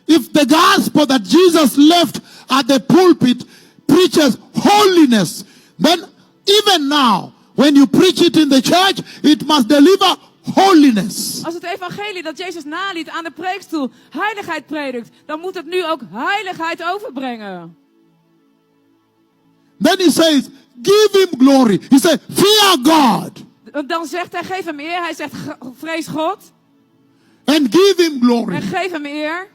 if the gospel that Jesus left at the pulpit preaches holiness, then even now, when you preach it in the church, it must deliver holiness. Als het evangelie dat Jezus naliet aan de preekstoel heiligheid predikt, dan moet het nu ook heiligheid overbrengen. Then he says, give him glory. He said, fear God. Dan zegt hij, geef hem eer. Hij zegt, vrees God. And give him glory. En geef hem eer.